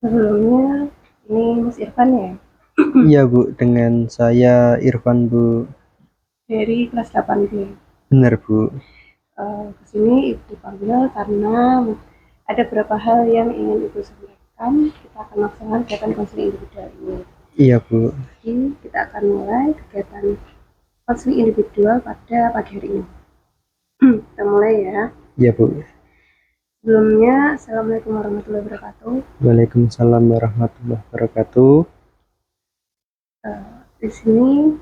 Sebelumnya, ini Mas Irfan ya, Iya Bu, dengan saya Irfan Bu. dari kelas 8B. Benar Bu. Kesini Ibu panggil karena ada beberapa hal yang ingin Ibu sampaikan. Kita akan melaksanakan kegiatan konseling individual ini. Iya Bu. Jadi kita akan mulai kegiatan konseling individual pada pagi hari ini. Kita mulai ya. Iya Bu. Sebelumnya, Assalamualaikum warahmatullahi wabarakatuh. Waalaikumsalam warahmatullahi wabarakatuh. Di sini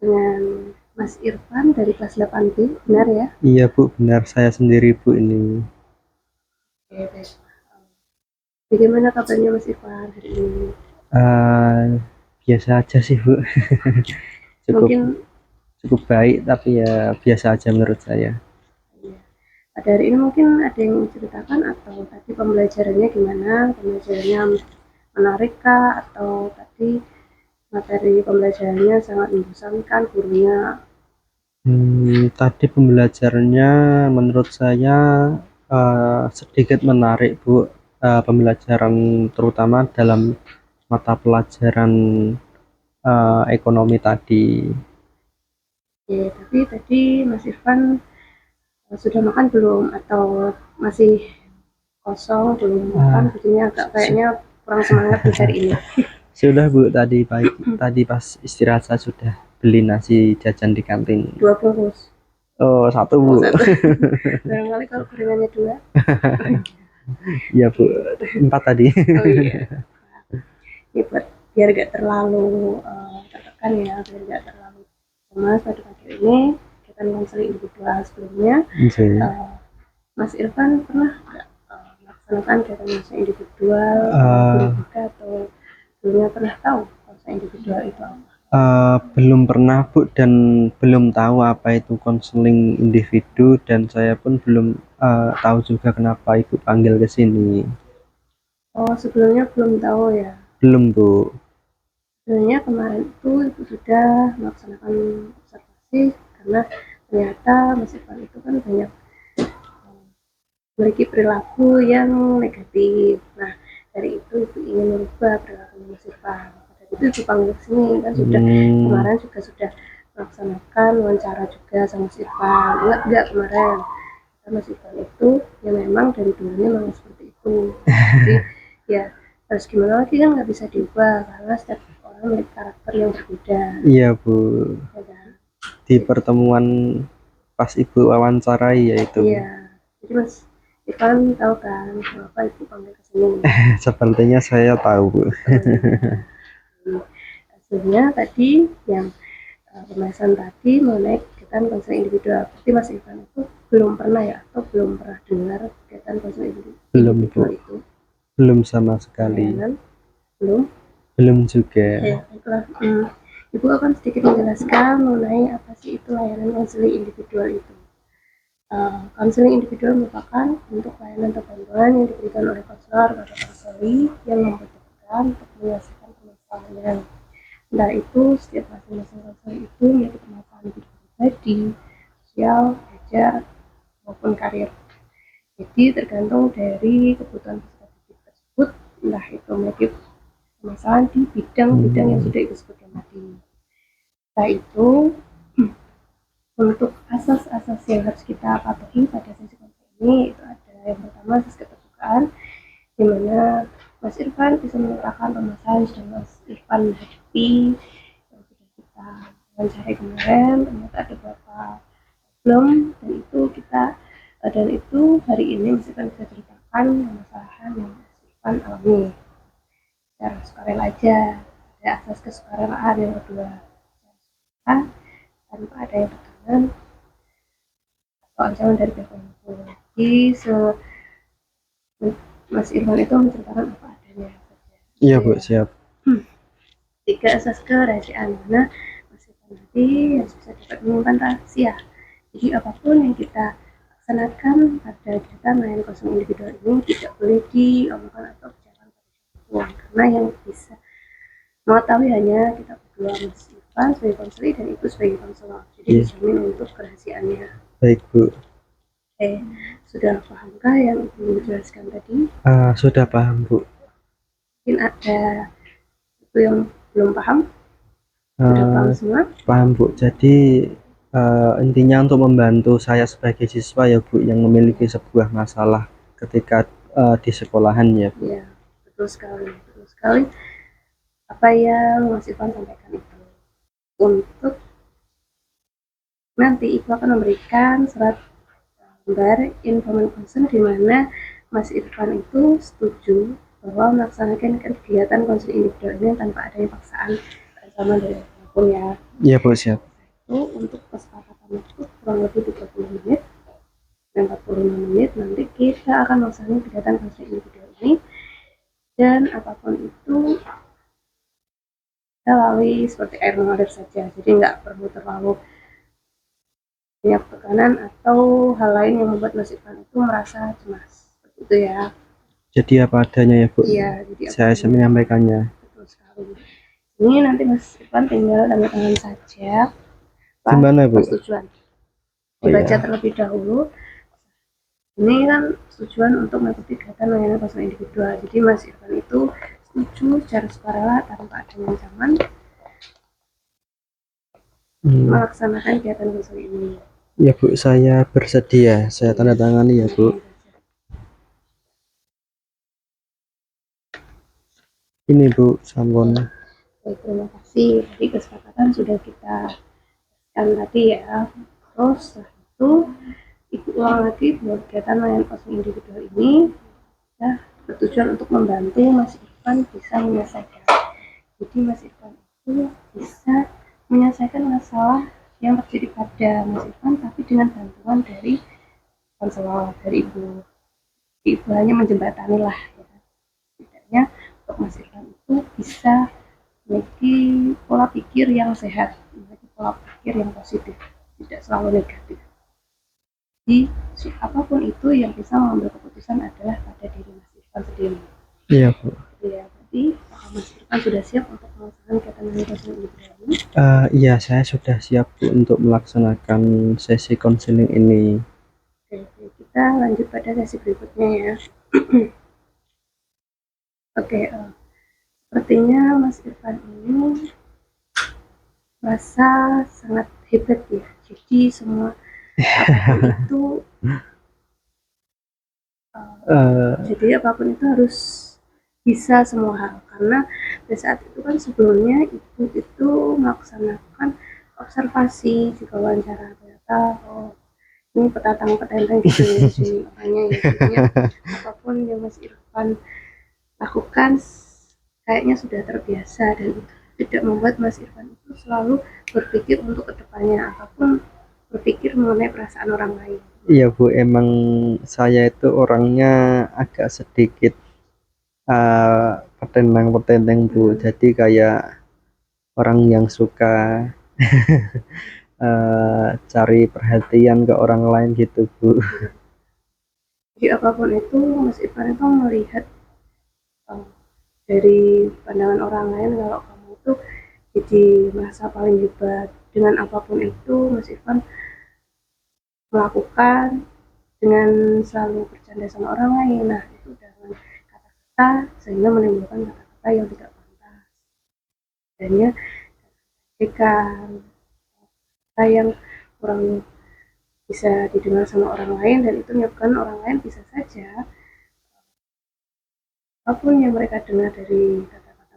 dengan Mas Irfan dari kelas 8B, benar ya? Iya Bu, benar saya sendiri Bu ini. Oke, baik. Bagaimana kabarnya Mas Irfan hari ini? Biasa aja sih Bu. cukup Mungkin cukup baik tapi ya biasa aja menurut saya. ya, pada hari ini mungkin ada yang menceritakan atau tadi pembelajarannya gimana? Pembelajarannya menarik kah? Atau tadi materi pembelajarannya sangat membosankan, gurunya? Tadi pembelajarannya menurut saya sedikit menarik Bu. Pembelajaran terutama dalam mata pelajaran ekonomi tadi. Ya, tapi tadi Mas Irfan sudah makan belum? Atau masih kosong, belum makan? Jadinya agak kayaknya kurang semangat di hari ini. Sudah Bu, tadi pas istirahat saya sudah beli nasi jajan di kantin. 2 bungkus. Oh, satu Bu. Oh, satu. Barangkali kalau gorengannya 2. Iya Bu, 4 tadi. Oh iya. Ini buat biar gak terlalu tertekan ya, biar gak terlalu cemas pada pagi ini. Kita konseling individual sebelumnya. Mas Irfan pernah nggak melaksanakan kegiatan konseling individual atau sebelumnya pernah tahu konseling individual itu apa? Belum pernah Bu, dan belum tahu apa itu konseling individu, dan saya pun belum tahu juga kenapa Ibu panggil ke sini. Oh, sebelumnya belum tahu ya. Belum Bu. Sebenarnya kemarin itu Ibu sudah melaksanakan observasi karena ternyata Mas Irfan itu kan banyak memiliki perilaku yang negatif. Nah, dari itu Ibu ingin merubah perilaku Mas Irfan. Pada itu Ibu panggil ke sini kan sudah kemarin juga sudah melaksanakan wawancara juga sama Mas Irfan. Ingat nggak kemarin? Mas Irfan itu ya memang dari dulunya memang seperti itu. Jadi ya harus gimana lagi kan nggak bisa diubah karena setiap orang memiliki karakter yang berbeda. Iya Bu. Ya kan? Di pertemuan pas Ibu wawancarai yaitu. Iya. Jadi Mas Irfan tahu kan kenapa Ibu panggil ke sini? Sepertinya saya tahu Bu. Hasilnya tadi yang pembahasan tadi mengenai kegiatan konseling individual. Berarti Mas Irfan itu belum pernah ya atau belum pernah dengar kegiatan konseling individual itu? Belum sama sekali. Belum? Belum juga. Ya, baiklah. Ibu akan sedikit menjelaskan mengenai apa sih itu layanan konseling individual itu. Konseling individual merupakan bentuk layanan atau bantuan yang diberikan oleh konselor pada konseli yang membutuhkan untuk menyelesaikan permasalahan. Entah itu setiap masing-masing konselor itu memiliki permasalahan hidup pribadi, sosial, belajar, maupun karir. Jadi tergantung dari kebutuhan spesifik tersebut, entah itu memiliki permasalahan di bidang-bidang yang sudah disebutkan tadi. Setelah itu, untuk asas-asas yang harus kita patuhi pada sesi konseling ini itu ada yang pertama asas keterbukaan, di mana Mas Irfan bisa menyerahkan permasalahan yang sudah Mas Irfan hadapi yang sudah kita wawancara kemarin. Ternyata ada beberapa problem dan itu hari ini Mas Irfan bisa ceritakan permasalahan yang Mas Irfan alami secara sukarela aja. Ada asas kesukarelaan yang kedua, tanpa ada yang tekanan atau ancaman dari pihak manapun. Jadi Mas Irfan itu menceritakan apa adanya saja. Iya Bu, siap. 3 asas kerahasiaan, mana Mas Irfan nanti harus bisa dapat menyimpan rahasia. Jadi apapun yang kita laksanakan pada kegiatan layanan konseling individual ini tidak boleh diomongkan atau bicarakan pada siapapun, karena yang bisa mengetahui hanya kita berdua, Mas Irfan sebagai konselor dan Ibu sebagai konselor. Jadi dijamin untuk kerahasiaannya. Baik Bu. Sudah pahamkah yang Ibu jelaskan tadi? Sudah paham Bu. Mungkin ada itu yang belum paham? Sudah paham semua? Paham Bu. Jadi intinya untuk membantu saya sebagai siswa ya Bu, yang memiliki sebuah masalah ketika di sekolahan ya Bu. Ya, betul sekali, betul sekali. Apa yang Mas Irfan sampaikan itu. Untuk nanti Ibu akan memberikan surat gambar informasi konsen di mana Mas Irfan itu setuju bahwa melaksanakan kegiatan konseling individual ini tanpa adanya paksaan bersama dari apapun ya. Iya Bu, siap. Itu untuk kesepakatan waktu kurang lebih 30 menit dan 45 menit nanti kita akan melaksanakan kegiatan konseling individual ini, dan apapun itu kita lalui seperti air mengalir saja, jadi nggak perlu terlalu banyak tekanan atau hal lain yang membuat Mas Irfan itu merasa cemas, seperti itu ya. Jadi apa adanya ya Bu. Iya, jadi saya menyampaikannya. Betul sekali. Ini nanti Mas Irfan tinggal tanda tangan saja. Gimana Bu? Persetujuan. Dibaca terlebih dahulu. Ini kan tujuan untuk mengikuti kegiatan layanan konseling individual. Jadi Mas Irfan itu setuju secara sukarela tanpa adanya ancaman melaksanakan kegiatan konseling ini. Ya Bu, saya bersedia. Saya tanda tangani ya Bu. Ini Bu, sampun. Baik, terima kasih. Jadi kesepakatan sudah kita kan tadi ya. Terus setelah itu Ibu ulang lagi bahwa kegiatan layanan konseling individual ini ya bertujuan untuk membantu Mas Irfan bisa menyelesaikan. Jadi Mas Irfan itu bisa menyelesaikan masalah yang terjadi pada Mas Irfan, tapi dengan bantuan dari konselor, dari Ibu. Ibu hanya menjembatani lah ya. Setidaknya untuk Mas Irfan itu bisa memiliki pola pikir yang sehat, memiliki pola pikir yang positif, tidak selalu negatif. Jadi apapun itu yang bisa mengambil keputusan adalah pada diri Mas Irfan sendiri. Iya Bu. Ya, berarti Mas Irfan sudah siap untuk melaksanakan kegiatan konseling individual ini? Iya, saya sudah siap Bu untuk melaksanakan sesi konseling ini. Oke, kita lanjut pada sesi berikutnya ya. Oke, sepertinya Mas Irfan ini merasa sangat hebat ya. Jadi semua apapun itu jadi apapun itu harus bisa semua hal, karena pada saat itu kan sebelumnya Ibu itu melaksanakan observasi juga wawancara, ternyata ini petantang-petantang gitu ya sini orangnya ya. Jadinya apapun yang Mas Irfan lakukan kayaknya sudah terbiasa, dan itu tidak membuat Mas Irfan itu selalu berpikir untuk kedepannya ataupun berpikir mengenai perasaan orang lain. Iya Bu, emang saya itu orangnya agak sedikit petentang-petenteng Bu. Jadi kayak orang yang suka cari perhatian ke orang lain gitu Bu. Jadi apapun itu Mas Irfan itu melihat dari pandangan orang lain kalau kamu itu jadi merasa paling hebat. Dengan apapun itu Mas Irfan melakukan dengan selalu bercanda sama orang lain. Nah itu dengan kata-kata sehingga menimbulkan kata-kata yang tidak pantas, adanya ejekan, kata yang kurang bisa didengar sama orang lain, dan itu menyebabkan orang lain bisa saja apapun yang mereka dengar dari kata-kata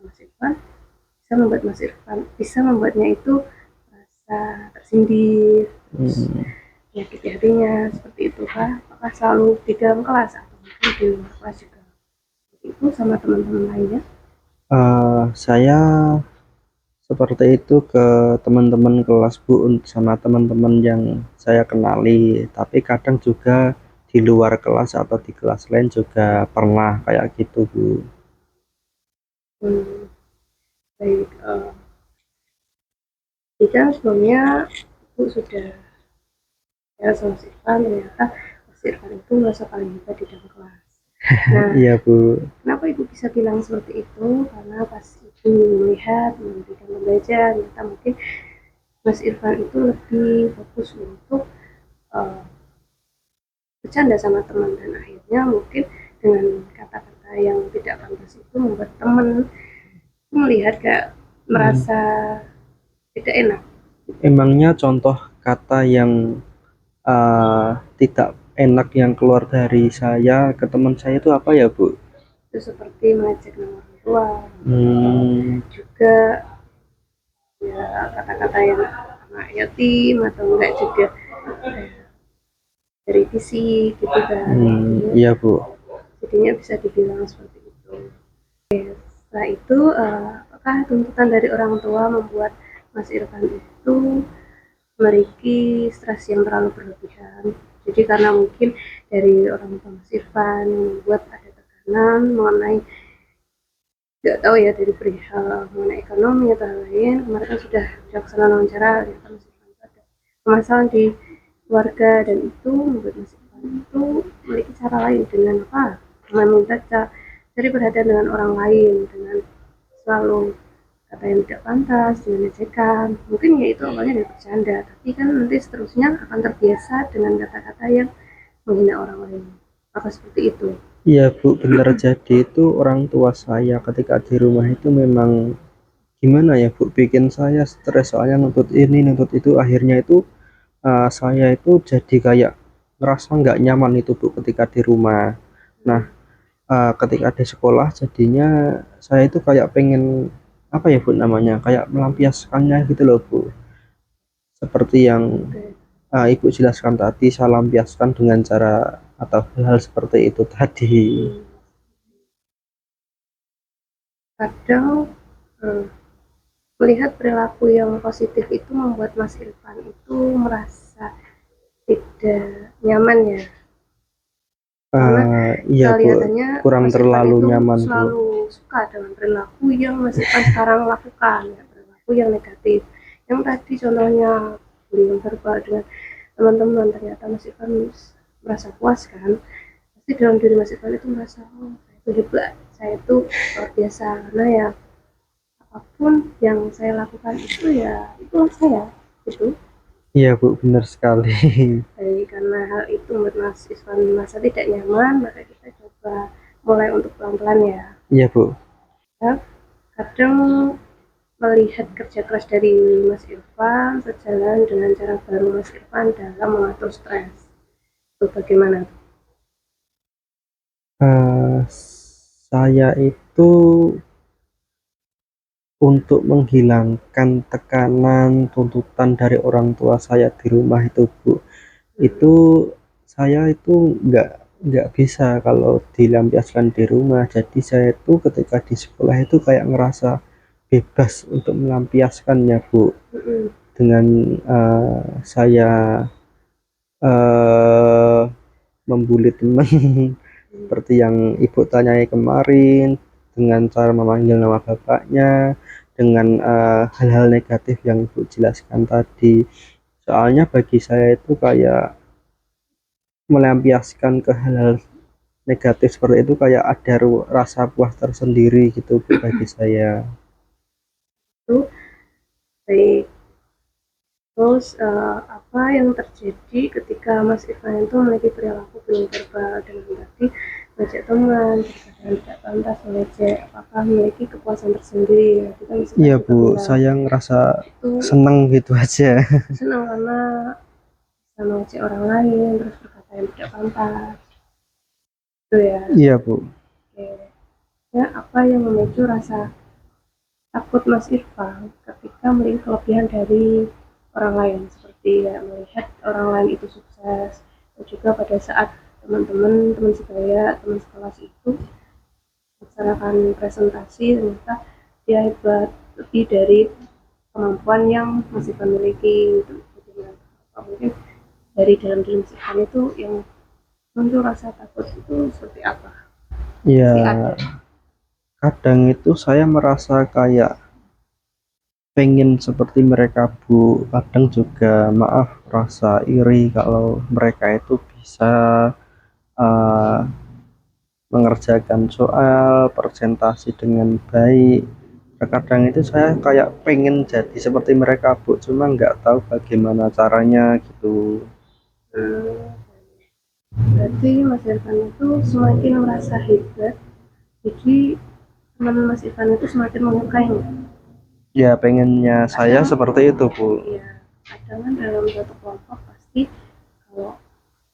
Mas Irfan bisa membuatnya itu merasa tersindir, terus menyakiti hatinya, seperti itu kah? Apakah selalu di dalam kelas atau mungkin di luar kelas juga seperti itu sama teman-teman lainnya? Saya seperti itu ke teman-teman kelas Bu, sama teman-teman yang saya kenali, tapi kadang juga di luar kelas atau di kelas lain juga pernah kayak gitu Bu. Baik, jika sebelumnya Ibu sudah ya sama Mas Irfan, ternyata Mas Irfan itu merasa paling hebat di dalam kelas. Nah, iya Bu. Kenapa Ibu bisa bilang seperti itu? Karena pas Ibu melihat memberikan pembelajaran, ternyata mungkin Mas Irfan itu lebih fokus untuk bercanda sama teman, dan akhirnya mungkin dengan kata-kata yang tidak pantas itu membuat teman melihat kayak merasa tidak enak. Emangnya contoh kata yang tidak enak yang keluar dari saya ke teman saya itu apa ya, Bu? Itu seperti mengecek nama orang tua, juga ya kata-kata yang anak yatim atau enggak juga dari fisik gitu kan. Iya, Bu. Jadinya bisa dibilang seperti itu. Setelah itu apakah tuntutan dari orang tua membuat Mas Irfan itu memiliki stres yang terlalu berlebihan? Jadi karena mungkin dari orang tua Mas Irfan yang membuat ada tekanan mengenai, tidak tahu ya, dari perihal mengenai ekonomi atau hal lain. Kemarin kan sudah dilaksanakan wawancara, ternyata Mas Irfan itu ada permasalahan di keluarga, dan itu membuat Mas Irfan itu memiliki cara lain dengan apa? Dengan meminta dari perhatian dengan orang lain, dengan selalu kata yang tidak pantas, dengan ejekan. Mungkin ya itu awalnya dari bercanda, tapi kan nanti seterusnya akan terbiasa dengan kata-kata yang menghina orang lain. Apa seperti itu? Iya, Bu, benar. Jadi itu orang tua saya ketika di rumah itu memang gimana ya, Bu, bikin saya stres, soalnya nuntut ini nuntut itu, akhirnya itu saya itu jadi kayak ngerasa nggak nyaman itu, Bu, ketika di rumah. Nah, ketika di sekolah jadinya saya itu kayak pengen apa ya, Bu, namanya, kayak melampiaskannya gitu loh, Bu, seperti yang Ibu jelaskan tadi. Saya lampiaskan dengan cara atau hal-hal seperti itu tadi. Kadang melihat perilaku yang positif itu membuat Mas Irfan itu merasa tidak nyaman ya, karena Iya, Bu, kelihatannya kurang Mas Irfan terlalu itu nyaman, Bu. selalu suka dengan perilaku yang Mas Irfan sekarang lakukan, ya, perilaku yang negatif. Yang tadi contohnya bullying verbal dengan teman-teman, ternyata Mas Irfan merasa puas kan, pasti dalam diri Mas Irfan itu merasa, oh saya itu hebat, saya itu luar biasa, karena ya apapun yang saya lakukan itu ya itu saya itu. Iya, Bu, benar sekali. Jadi karena hal itu membuat Mas Iswan merasa tidak nyaman, maka kita coba mulai untuk pelan-pelan ya. Iya, Bu. Ya, kadang melihat kerja keras dari Mas Irfan sejalan dengan cara baru Mas Irfan dalam mengatur stres. Itu bagaimana? Saya itu untuk menghilangkan tekanan tuntutan dari orang tua saya di rumah itu, Bu, itu saya itu nggak bisa kalau dilampiaskan di rumah. Jadi saya itu ketika di sekolah itu kayak ngerasa bebas untuk melampiaskannya, Bu, dengan saya membuli teman seperti yang Ibu tanyai kemarin, dengan cara memanggil nama bapaknya, dengan hal-hal negatif yang Ibu jelaskan tadi. Soalnya bagi saya itu kayak melampiaskan ke hal-hal negatif seperti itu kayak ada rasa puas tersendiri gitu, Bu, bagi saya. Itu baik. Terus apa yang terjadi ketika Mas Irfan itu memiliki perilaku bullying verbal dengan tadi mengajak teman, dan tidak pantas mengejek, apakah memiliki kepuasan tersendiri? Kita bisa Iya, Bu, saya ngerasa itu seneng gitu aja. senang karena bisa mengejek orang lain, terus berkata yang tidak pantas. Itu ya. Iya, Bu. Oke. Ya, apa yang memicu rasa takut Mas Irfan ketika melihat kelebihan dari orang lain, seperti ya, melihat orang lain itu sukses, dan juga pada saat teman-teman, teman sebaya, teman sekelas itu melaksanakan presentasi, ternyata dia hebat lebih dari kemampuan yang masih memiliki. Mungkin dari dalam diri Mas Irfan itu yang muncul rasa takut itu seperti apa? Ya, kadang itu saya merasa kayak pengen seperti mereka, Bu. Kadang juga maaf rasa iri kalau mereka itu bisa mengerjakan soal presentasi dengan baik. Terkadang itu saya kayak pengen jadi seperti mereka, Bu, cuma nggak tahu bagaimana caranya gitu. Berarti Mas Irfan itu semakin merasa hebat, jadi teman Mas Irfan itu semakin menyukainya. Ya pengennya saya seperti itu Bu. Iya, kadang kan dalam satu kelompok pasti kalau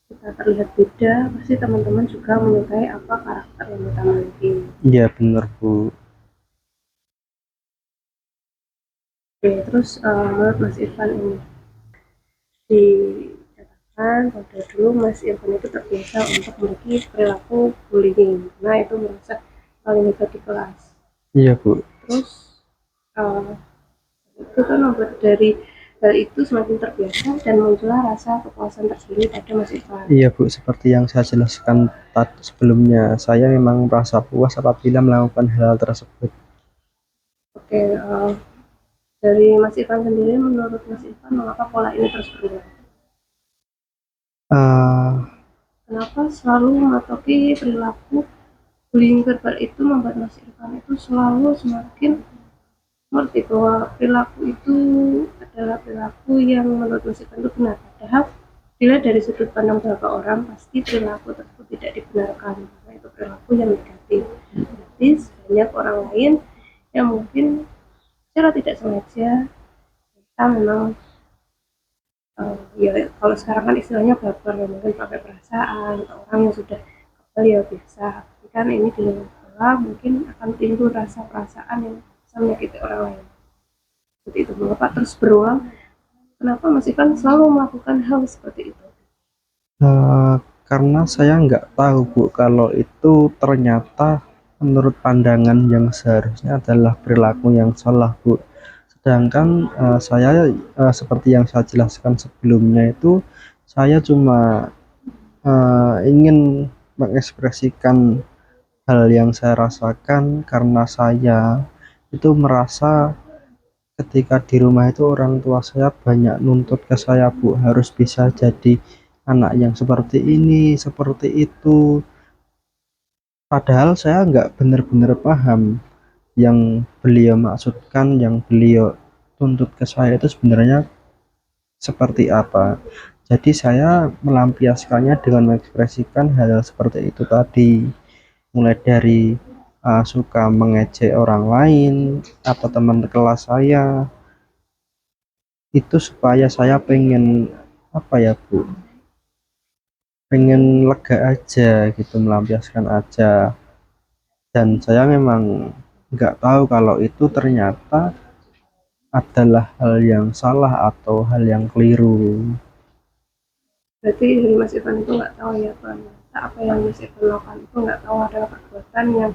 kita terlihat beda, pasti teman-teman juga menyukai apa karakter yang kita miliki. Iya bener Bu. Oke, terus menurut Mas Irfan ini dikatakan pada dulu Mas Irfan itu terbiasa untuk memiliki perilaku bullying, nah itu merasa paling hebat di kelas. Iya Bu. Terus uh, itu kan membuat dari hal itu semakin terbiasa dan muncullah rasa kepuasan tersendiri pada Mas Irfan. Iya Bu, seperti yang saya jelaskan tadi sebelumnya, saya memang merasa puas apabila melakukan hal tersebut. Oke, dari Mas Irfan sendiri, menurut Mas Irfan mengapa pola ini terus berulang? Uh, Kenapa selalu mematoki perilaku bullying verbal itu membuat Mas Irfan itu selalu semakin mengerti bahwa perilaku itu adalah perilaku yang menurut Mas Irfan itu benar. Padahal bila dari sudut pandang beberapa orang pasti perilaku tersebut tidak dibenarkan karena itu perilaku yang negatif. Jadi banyak orang lain yang mungkin secara tidak sengaja kita memang ya kalau sekarang kan istilahnya baper ya, mungkin pakai perasaan atau orang yang sudah kebal ya biasa. Tapi kan ini di luar sekolah mungkin akan timbul rasa perasaan yang bisa menyakiti orang lain. Seperti itu. Mengapa terus berulang? Kenapa Mas Ivan selalu melakukan hal seperti itu? karena saya nggak tahu Bu, kalau itu ternyata menurut pandangan yang seharusnya adalah perilaku yang salah Bu. Sedangkan saya seperti yang saya jelaskan sebelumnya itu, saya cuma ingin mengekspresikan hal yang saya rasakan karena saya itu merasa ketika di rumah itu orang tua saya banyak nuntut ke saya Bu, harus bisa jadi anak yang seperti ini, seperti itu. Padahal saya nggak benar-benar paham yang beliau maksudkan, yang beliau tuntut ke saya itu sebenarnya seperti apa. Jadi saya melampiaskannya dengan mengekspresikan hal seperti itu tadi, mulai dari suka mengejek orang lain atau teman kelas saya, itu supaya saya pengen apa ya Bu, pengen lega aja gitu, melampiaskan aja. Dan saya memang nggak tahu kalau itu ternyata adalah hal yang salah atau hal yang keliru. Berarti dari Mas Ivan itu nggak tahu ya apa yang Mas Ivan lakukan itu nggak tahu adalah perbuatan yang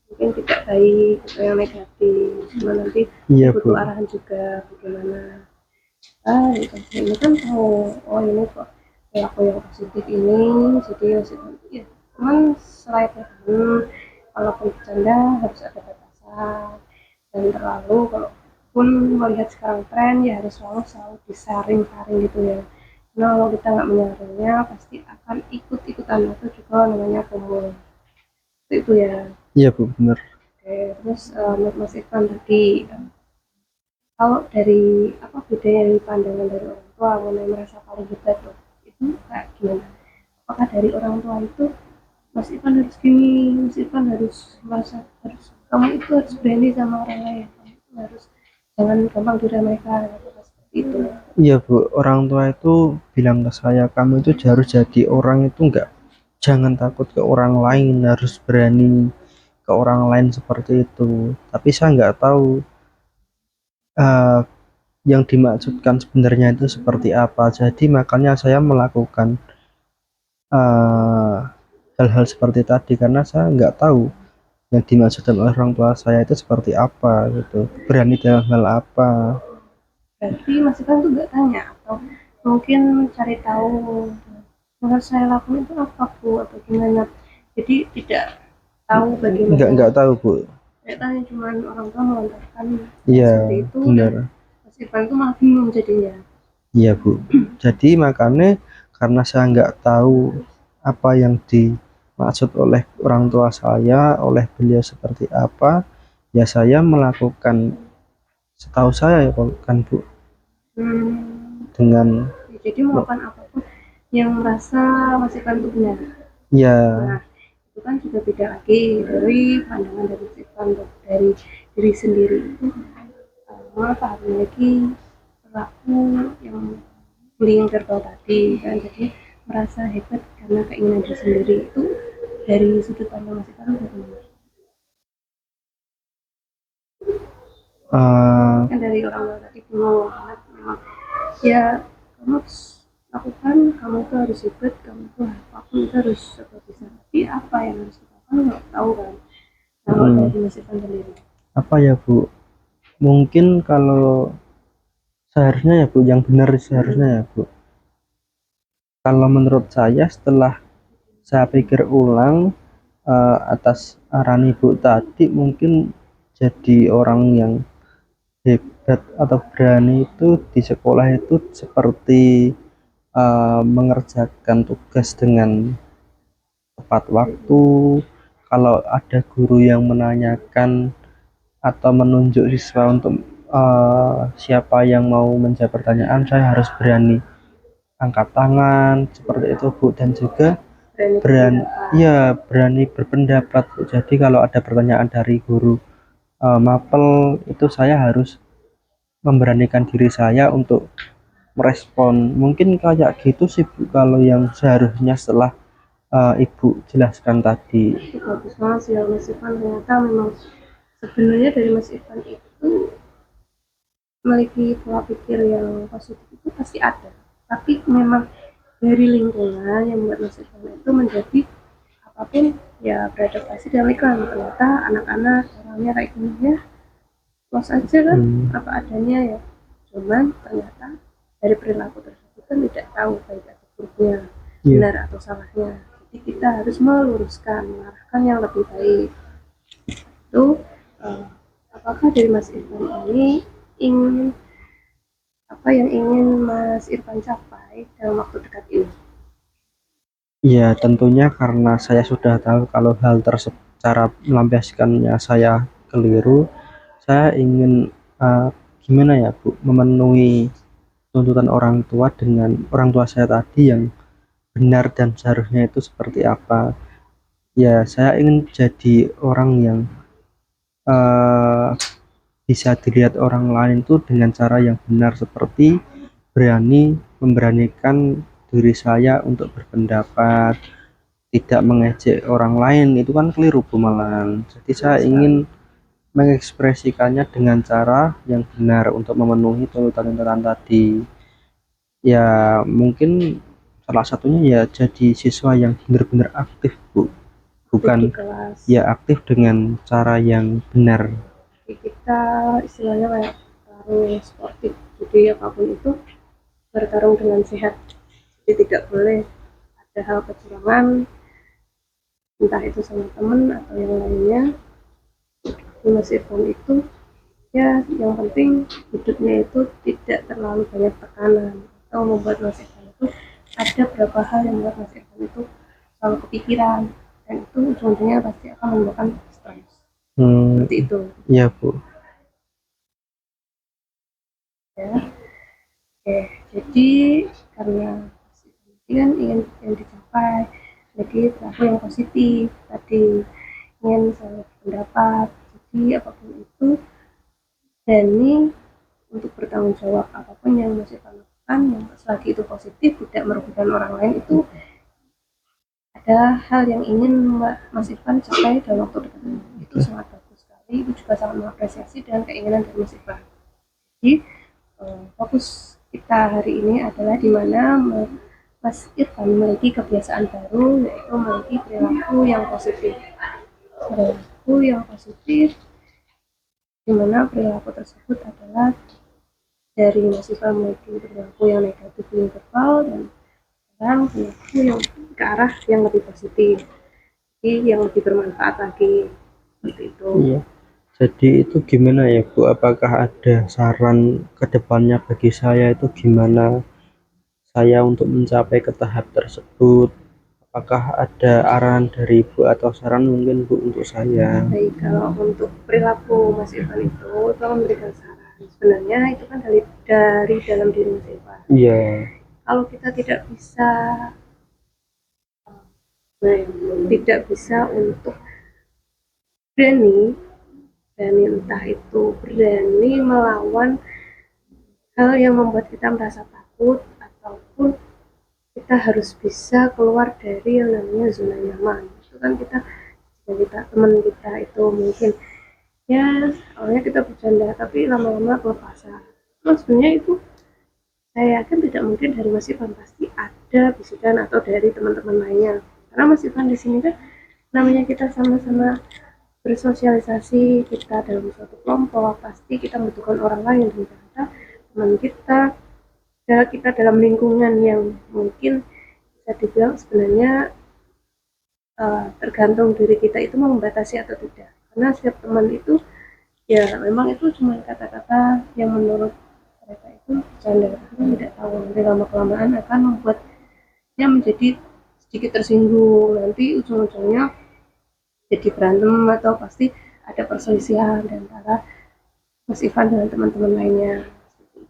mungkin tidak baik atau yang negatif. Cuma nanti Iya Bu. butuh arahan juga bagaimana gitu. Ini kan tahu oh ini kok perilaku yang positif ini jadi Mas Ivan ya cuman selain kalaupun bercanda harus ada batasan dan terlalu kalaupun melihat sekarang tren ya harus selalu disaring-saring gitu ya. Nah kalau kita nggak menyaringnya pasti akan ikut-ikutan itu juga namanya FOMO itu ya. Iya Bu, benar. Oke, terus menurut Mas Ivan tadi kalau dari apa bedanya dari pandangan dari orang tua mengenai merasa paling hebat tuh itu kayak gimana? Apakah dari orang tua itu Mas Ivan harus gini, Mas Ivan harus merasa harus kamu itu harus berani sama orang lain, kamu itu harus jangan gampang diremehkan seperti itu. Iya Bu, orang tua itu bilang ke saya, kamu itu harus jadi orang itu enggak, jangan takut ke orang lain, harus berani ke orang lain seperti itu. Tapi saya nggak tahu uh, yang dimaksudkan sebenarnya itu seperti apa. Jadi makanya saya melakukan hal-hal seperti tadi karena saya nggak tahu yang dimaksudkan oleh orang tua saya itu seperti apa gitu. Berani dalam hal apa? Berarti Mas Ivan tuh nggak tanya atau mungkin cari tahu yang saya lakukan itu apa Bu atau gimana? Jadi tidak tahu bagaimana. Nggak tahu Bu. Saya tanya cuman orang tua melontarkan Iya, seperti itu benar. dan Mas Ivan tuh malah bingung jadinya. Iya Bu. Jadi makanya karena saya nggak tahu apa yang dimaksud oleh orang tua saya, oleh beliau seperti apa, ya saya melakukan setahu saya ya kan Bu, Hmm, dengan ya, jadi melakukan apapun yang merasa Mas Irfan itu benar. Ya, Nah, itu kan juga beda lagi dari pandangan dari Mas Irfan dari diri sendiri itu apa memiliki perilaku yang bullying verbal tadi kan, jadi merasa hebat karena keinginan diri sendiri. Itu dari sudut pandang Mas Irfan bagaimana? Kan dari orang tua tadi bingung karena memang ya kamu harus lakukan, kamu tuh harus hebat, kamu tuh apapun itu harus serba bisa, tapi apa yang harus kita lakukan nggak tahu kan. Kalau dari Mas Irfan sendiri apa ya Bu? Mungkin kalau seharusnya ya Bu, yang benar seharusnya ya Bu. Kalau menurut saya setelah saya pikir ulang atas arahan Ibu tadi, mungkin jadi orang yang hebat atau berani itu di sekolah itu seperti mengerjakan tugas dengan tepat waktu. Kalau ada guru yang menanyakan atau menunjuk siswa untuk siapa yang mau menjawab pertanyaan, saya harus berani angkat tangan seperti itu Bu. Dan juga berani ya berani berpendapat Bu. Jadi kalau ada pertanyaan dari guru mapel, itu saya harus memberanikan diri saya untuk merespon. Mungkin kayak gitu sih Bu, kalau yang seharusnya setelah Ibu jelaskan tadi. itu bagus banget sih ya Mas Irfan, ternyata memang sebenarnya dari Mas Irfan itu memiliki pola pikir yang positif itu pasti ada, tapi memang dari lingkungan yang membuat Mas Irfan itu menjadi apapun ya beradaptasi dengan lingkungan. Ternyata anak-anak orangnya kayak gini ya, los aja kan, apa adanya ya. Cuman ternyata dari perilaku tersebut kan tidak tahu baik atau buruknya, benar atau salahnya. Jadi kita harus meluruskan, mengarahkan yang lebih baik. Itu apakah dari Mas Irfan ini ingin apa yang ingin Mas Irfan capai dalam waktu dekat ini? Ya, tentunya karena saya sudah tahu kalau hal tersebut cara melampiaskannya saya keliru, saya ingin gimana ya Bu, memenuhi tuntutan orang tua dengan orang tua saya tadi yang benar dan seharusnya itu seperti apa. Ya, saya ingin jadi orang yang uh, bisa dilihat orang lain itu dengan cara yang benar, seperti berani memberanikan diri saya untuk berpendapat, tidak mengejek orang lain, itu kan keliru Bu malahan. Jadi saya ingin mengekspresikannya dengan cara yang benar untuk memenuhi tuntutan-tuntutan tadi. Ya mungkin salah satunya ya jadi siswa yang benar-benar aktif Bu, bukan ya aktif dengan cara yang benar. Kita istilahnya kayak tarung sportif, jadi apapun itu bertarung dengan sehat, jadi tidak boleh ada hal kecurangan, entah itu sama teman atau yang lainnya. Di Mas Irfan itu ya yang penting hidupnya itu tidak terlalu banyak tekanan atau membuat Mas Irfan itu ada beberapa hal yang membuat Mas Irfan itu selalu kepikiran, dan itu ujung-ujungnya pasti akan menimbulkan stres. Seperti itu. Iya Bu. Ya. Oke, jadi karena ini kan ingin yang dicapai, jadi perilaku yang positif tadi, ingin selalu pendapat, jadi apapun itu berani untuk bertanggung jawab apapun yang Mas Irfan lakukan, yang selagi itu positif tidak merugikan orang lain, itu ada hal yang ingin Mas Irfan capai dalam waktu dekat ini. Itu sangat bagus sekali, itu juga sangat mengapresiasi dengan keinginan dari Mas Irfan. Jadi fokus kita hari ini adalah di mana Mas Irfan memiliki kebiasaan baru, yaitu memiliki perilaku yang positif. Perilaku yang positif, di mana perilaku tersebut adalah dari Mas Irfan memiliki perilaku yang negatif, yang verbal, dan sekarang perilaku yang ke arah yang lebih positif, jadi yang lebih bermanfaat lagi, seperti itu. Iya. Jadi itu gimana ya Bu, apakah ada saran ke depannya bagi saya itu gimana saya untuk mencapai ke tahap tersebut? Apakah ada arahan dari Ibu atau saran mungkin Bu untuk saya? Baik, kalau untuk perilaku Mas Irfan itu memberikan saran, sebenarnya itu kan dari dalam diri Mas Irfan. Iya. kalau kita tidak bisa untuk berani entah itu berani melawan hal yang membuat kita merasa takut, ataupun kita harus bisa keluar dari yang namanya zona nyaman. Itu kan teman kita itu mungkin ya awalnya kita bercanda tapi lama-lama kelepasan. Sebenarnya itu saya yakin tidak mungkin dari Mas Ivan, pasti ada bisikan atau dari teman-teman lainnya, karena Mas Ivan di sini kan namanya kita sama-sama bersosialisasi, kita dalam suatu kelompok pasti kita membutuhkan orang lain, dan ternyata teman kita ya, kita dalam lingkungan yang mungkin bisa dibilang sebenarnya tergantung diri kita itu mau membatasi atau tidak, karena setiap teman itu ya memang itu cuma kata-kata yang menurut mereka itu bercanda, tapi tidak tahu nanti lama-kelamaan akan membuatnya menjadi sedikit tersinggung, nanti ujung-ujungnya jadi berantem atau pasti ada perselisihan antara Mas Ivan dengan teman-teman lainnya.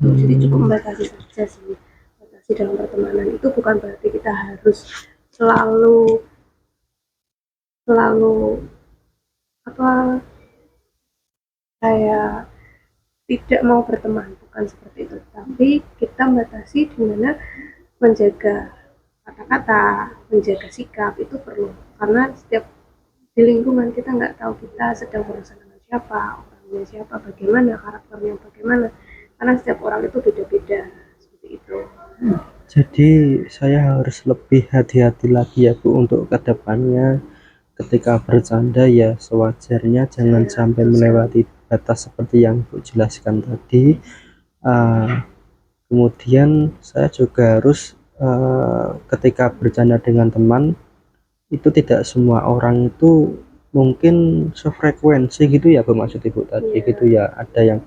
Jadi cukup membatasi saja sih. Membatasi dalam pertemanan itu bukan berarti kita harus selalu apa kayak tidak mau berteman, bukan seperti itu, tapi kita membatasi dimana menjaga kata-kata, menjaga sikap itu perlu, karena setiap di lingkungan kita nggak tahu kita sedang berurusan dengan siapa, orangnya siapa, bagaimana karakternya, bagaimana, karena setiap orang itu beda-beda seperti itu. Jadi saya harus lebih hati-hati lagi ya Bu untuk kedepannya ketika bercanda ya sewajarnya, jangan sampai melewati batas seperti yang Bu jelaskan tadi. Kemudian saya juga harus ketika bercanda dengan teman itu tidak semua orang itu mungkin sefrekuensi gitu ya Bu, maksud Ibu tadi gitu ya, ada yang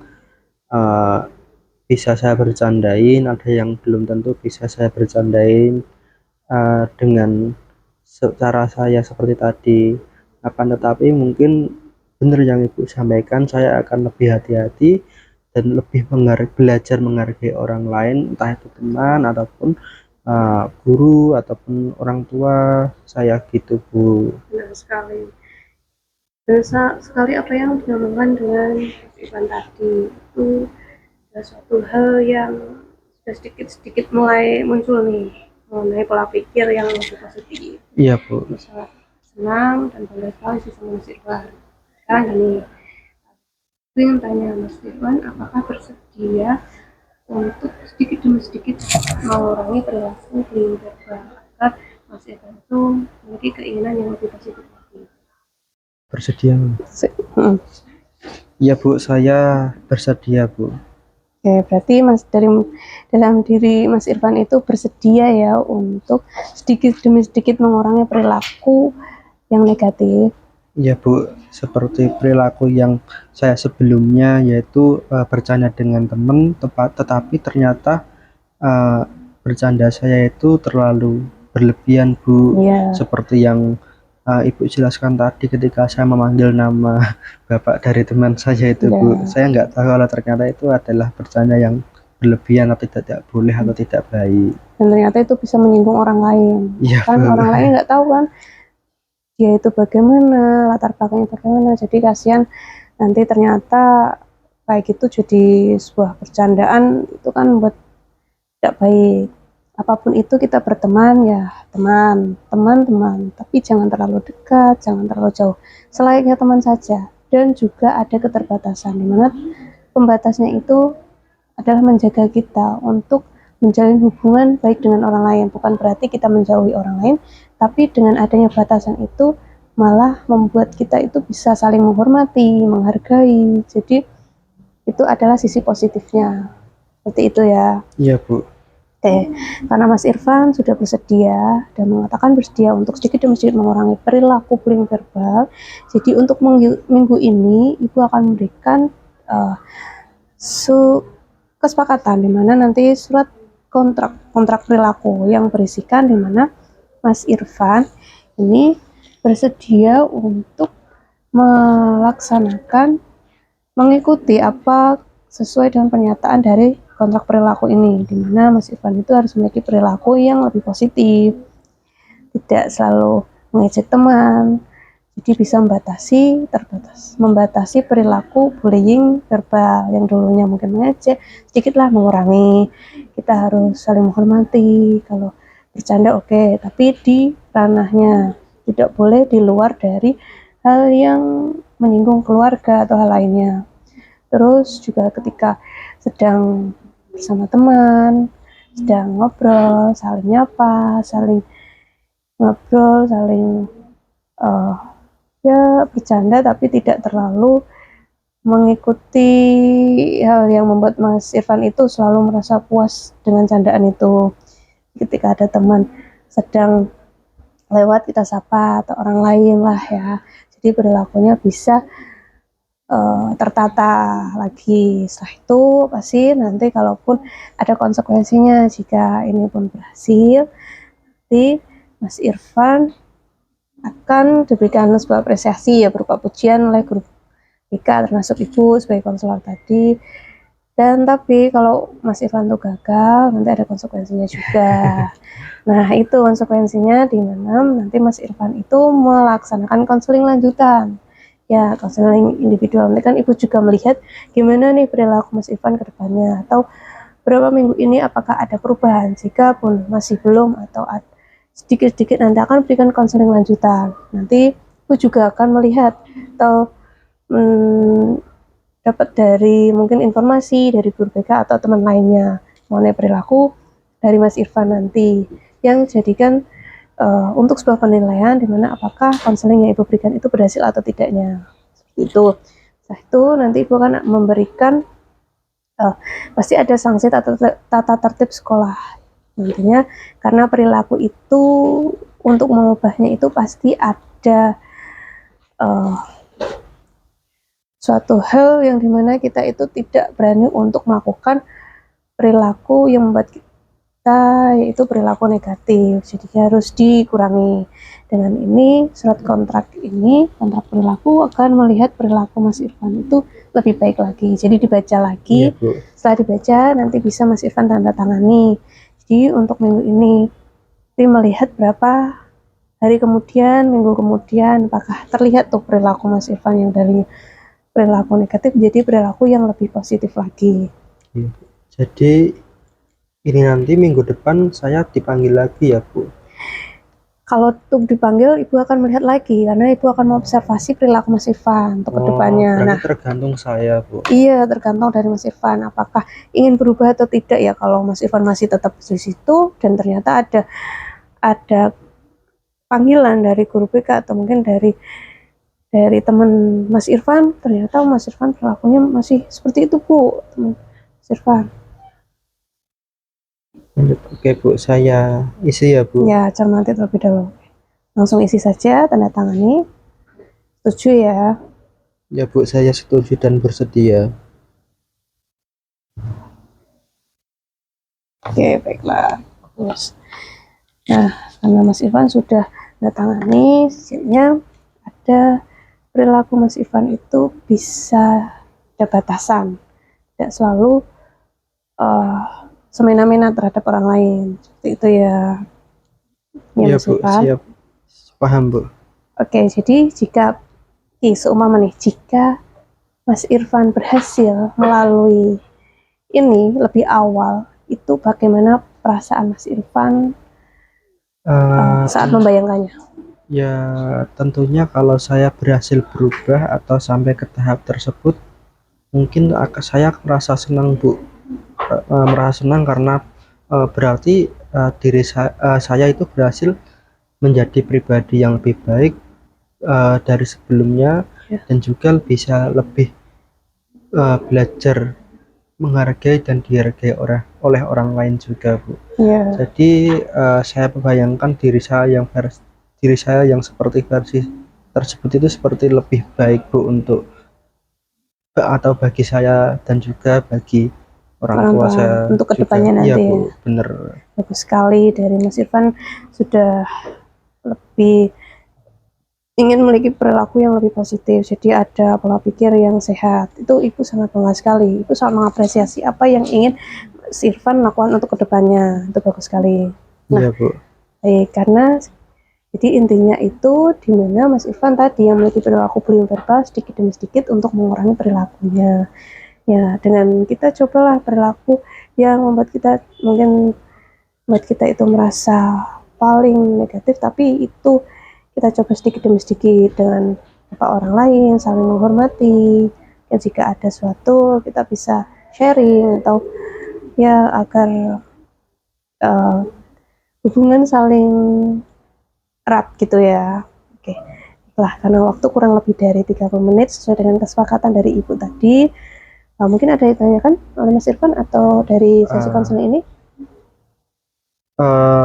bisa saya bercandain, ada yang belum tentu bisa saya bercandain dengan cara saya seperti tadi. Akan tetapi mungkin benar yang Ibu sampaikan, saya akan lebih hati-hati dan lebih belajar menghargai orang lain, entah itu teman ataupun guru ataupun orang tua saya gitu Bu. Benar sekali. Dan sekali apa yang diomongkan dengan Ivan tadi itu ada suatu hal yang sudah sedikit-sedikit mulai muncul nih mengenai pola pikir yang lebih positif. Iya Bu. Sangat senang dan bangga sekali sih sama Mas Irfan. Sekarang gini, aku ingin tanya Mas Irfan, apakah bersedia untuk sedikit demi sedikit mengurangi perilaku bullying verbal agar Mas Irfan itu memiliki keinginan yang lebih positif lagi? Bersedia? Iya Bu, saya bersedia Bu. Oke, berarti dalam diri Mas Irfan itu bersedia ya untuk sedikit demi sedikit mengurangi perilaku yang negatif. Ya Bu, seperti perilaku yang saya sebelumnya, yaitu bercanda dengan teman, tetapi ternyata bercanda saya itu terlalu berlebihan Bu, seperti yang Ibu jelaskan tadi ketika saya memanggil nama bapak dari teman saya itu Bu, saya nggak tahu kalau ternyata itu adalah bercanda yang berlebihan atau tidak boleh atau tidak baik, dan ternyata itu bisa menyinggung orang lain. Kan orang lain nggak tahu kan dia itu bagaimana, latar belakangnya bagaimana, jadi kasihan nanti ternyata kayak gitu jadi sebuah bercandaan, itu kan buat tidak baik. Apapun itu kita berteman ya teman, tapi jangan terlalu dekat, jangan terlalu jauh, selayaknya teman saja. Dan juga ada keterbatasan, dimana pembatasnya itu adalah menjaga kita untuk menjalin hubungan baik dengan orang lain, bukan berarti kita menjauhi orang lain, tapi dengan adanya batasan itu malah membuat kita itu bisa saling menghormati, menghargai. Jadi itu adalah sisi positifnya, seperti itu ya. Iya Bu. Oke, karena Mas Irfan sudah bersedia dan mengatakan bersedia untuk sedikit demi sedikit mengurangi perilaku bullying verbal, jadi untuk minggu ini Ibu akan memberikan kesepakatan di mana nanti surat kontrak perilaku yang berisikan di mana Mas Irfan ini bersedia untuk mengikuti apa sesuai dengan pernyataan dari kontrak perilaku ini, di mana Mas Irfan itu harus memiliki perilaku yang lebih positif, tidak selalu mengejek teman, jadi bisa membatasi perilaku bullying verbal yang dulunya mungkin mengejek, sedikitlah mengurangi. Kita harus saling menghormati, kalau bercanda oke, tapi di ranahnya, tidak boleh di luar dari hal yang menyinggung keluarga atau hal lainnya. Terus juga ketika sedang bersama teman, sedang ngobrol, saling nyapa, saling ngobrol, saling ya bercanda, tapi tidak terlalu mengikuti hal yang membuat Mas Irfan itu selalu merasa puas dengan candaan itu. Ketika ada teman sedang lewat, kita sapa, atau orang lain lah ya, jadi perilakunya bisa tertata lagi. Setelah itu pasti nanti kalaupun ada konsekuensinya, jika ini pun berhasil, nanti Mas Irfan akan diberikan sebuah apresiasi ya, berupa pujian oleh guru BK, termasuk ibu sebagai konselor tadi. Dan tapi kalau Mas Irfan tuh gagal, nanti ada konsekuensinya juga. Nah itu konsekuensinya, di mana nanti Mas Irfan itu melaksanakan konseling lanjutan. Ya, konseling individual. Nanti kan ibu juga melihat gimana nih perilaku Mas Irfan ke depannya, atau berapa minggu ini apakah ada perubahan. Jika pun masih belum atau sedikit-sedikit, nanti akan berikan konseling lanjutan. Nanti ibu juga akan melihat atau dapat dari mungkin informasi dari guru BK atau teman lainnya mengenai perilaku dari Mas Irfan nanti, yang jadikan untuk sebuah penilaian di mana apakah konseling yang ibu berikan itu berhasil atau tidaknya. Seperti itu. Setelah itu nanti ibu akan memberikan pasti ada sanksi tata tertib sekolah nantinya, karena perilaku itu untuk mengubahnya itu pasti ada suatu hal yang dimana kita itu tidak berani untuk melakukan perilaku yang membuat kita, yaitu perilaku negatif, jadi harus dikurangi. Dengan ini, surat kontrak perilaku akan melihat perilaku Mas Irfan itu lebih baik lagi, jadi dibaca lagi. Iya, Bu. Setelah dibaca nanti bisa Mas Irfan tanda tangani. Jadi untuk minggu ini nanti melihat berapa hari kemudian, minggu kemudian, apakah terlihat tuh perilaku Mas Irfan yang dari perilaku negatif jadi perilaku yang lebih positif lagi. Iya. Jadi ini nanti minggu depan saya dipanggil lagi ya, Bu? Kalau untuk dipanggil, ibu akan melihat lagi, karena ibu akan mengobservasi perilaku Mas Irfan untuk kedepannya. Berarti Nah, tergantung saya, Bu. iya, tergantung dari Mas Irfan apakah ingin berubah atau tidak ya. Kalau Mas Irfan masih tetap di situ dan ternyata ada panggilan dari guru BK atau mungkin dari teman Mas Irfan, ternyata Mas Irfan perilakunya masih seperti itu, Bu, teman Mas Irfan. Oke, Bu, saya isi ya, Bu. Ya, cermati terlebih dahulu. Langsung isi saja, tanda tangani. Setuju ya? Ya, Bu, saya setuju dan bersedia. Oke, baiklah. Bagus. Nah, karena Mas Irfan sudah tanda tangani, sisinya ada perilaku Mas Irfan itu bisa ada batasan, tidak selalu semena-mena terhadap orang lain, seperti itu ya. Ya, Mas Bu, Irfan. siap. Paham, Bu. Oke, jadi jika seumpama nih, jika Mas Irfan berhasil melalui ini lebih awal, itu bagaimana perasaan Mas Irfan saat membayangkannya? Ya, tentunya kalau saya berhasil berubah atau sampai ke tahap tersebut, mungkin saya merasa senang, Bu. Merasa senang karena berarti diri saya itu berhasil menjadi pribadi yang lebih baik dari sebelumnya, Ya. dan juga bisa lebih belajar menghargai dan dihargai oleh orang lain juga, Bu. Ya. Jadi saya membayangkan diri saya yang seperti versi tersebut itu seperti lebih baik, Bu, untuk atau bagi saya dan juga bagi orang tua saya untuk kedepannya juga. Iya, nanti. Bu, bener. Bagus sekali, dari Mas Irfan sudah lebih ingin memiliki perilaku yang lebih positif, jadi ada pola pikir yang sehat. Itu ibu sangat bangga sekali, ibu sangat mengapresiasi apa yang ingin Mas Irfan lakukan untuk kedepannya. Itu bagus sekali. Nah, Iya Bu. karena jadi intinya itu dimana Mas Irfan tadi yang memiliki perilaku bullying verbal sedikit demi sedikit untuk mengurangi perilakunya. Ya, dengan kita cobalah perilaku yang membuat kita mungkin membuat kita itu merasa paling negatif, tapi itu kita coba sedikit demi sedikit dengan orang lain, saling menghormati. Dan jika ada suatu kita bisa sharing atau ya agar hubungan saling erat gitu ya. Oke. Lah, karena waktu kurang lebih dari 30 menit sesuai dengan kesepakatan dari Ibu tadi, mungkin ada yang ditanyakan oleh Mas Irfan atau dari sesi konseling ini?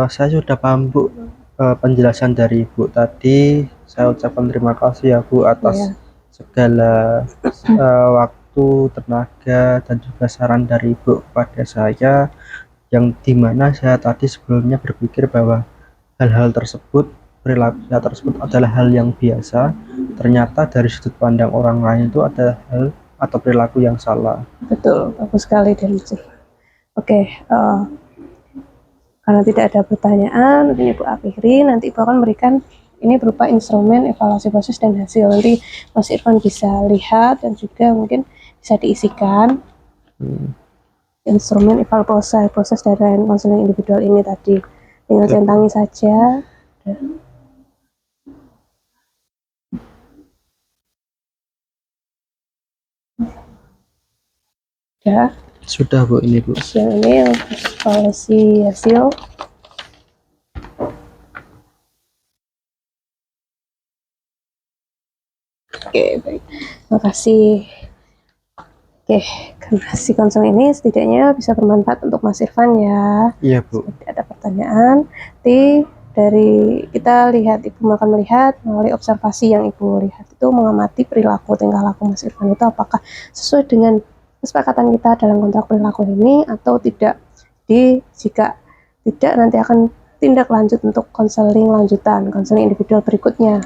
Saya sudah paham Bu, penjelasan dari Ibu tadi. Saya ucapkan terima kasih ya Bu atas segala waktu, tenaga, dan juga saran dari Ibu kepada saya, yang dimana saya tadi sebelumnya berpikir bahwa hal-hal tersebut, perilaku tersebut adalah hal yang biasa. Ternyata dari sudut pandang orang lain itu ada hal atau perilaku yang salah. Betul, bagus sekali dari Mas Irfan. Oke, karena tidak ada pertanyaan, mungkin Ibu akhiri. Nanti Ibu akan memberikan ini berupa instrumen evaluasi proses dan hasil. Nanti Mas Irfan bisa lihat dan juga mungkin bisa diisikan instrumen evaluasi proses dari konseling individual ini tadi. Tinggal centangi saja. Ya. Sudah Bu, ini Bu. Yang ini evaluasi hasil. Oke, baik. Terima kasih. Oke, karena si konseling ini setidaknya bisa bermanfaat untuk Mas Irfan ya. Iya Bu. Seperti ada pertanyaan, nanti dari kita lihat, Ibu akan melihat melalui observasi yang Ibu lihat itu mengamati perilaku tingkah laku Mas Irfan itu apakah sesuai dengan kesepakatan kita dalam kontrak perilaku ini atau tidak. Jadi jika tidak, nanti akan tindak lanjut untuk konseling lanjutan, konseling individual berikutnya.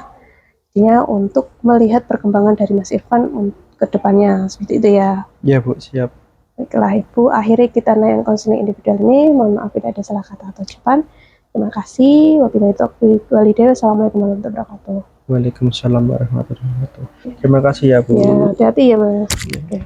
Artinya untuk melihat perkembangan dari Mas Irfan ke depannya, seperti itu ya. Iya Bu, siap. Baiklah Ibu, akhiri kita yang konseling individual ini. Mohon maaf tidak ada salah kata atau ucapan. Terima kasih. Wabillahi taufiq wal hidayah. Assalamualaikum warahmatullahi wabarakatuh. Waalaikumsalam warahmatullahi wabarakatuh. Terima kasih ya Bu. Ya, hati-hati ya Mas. Oke.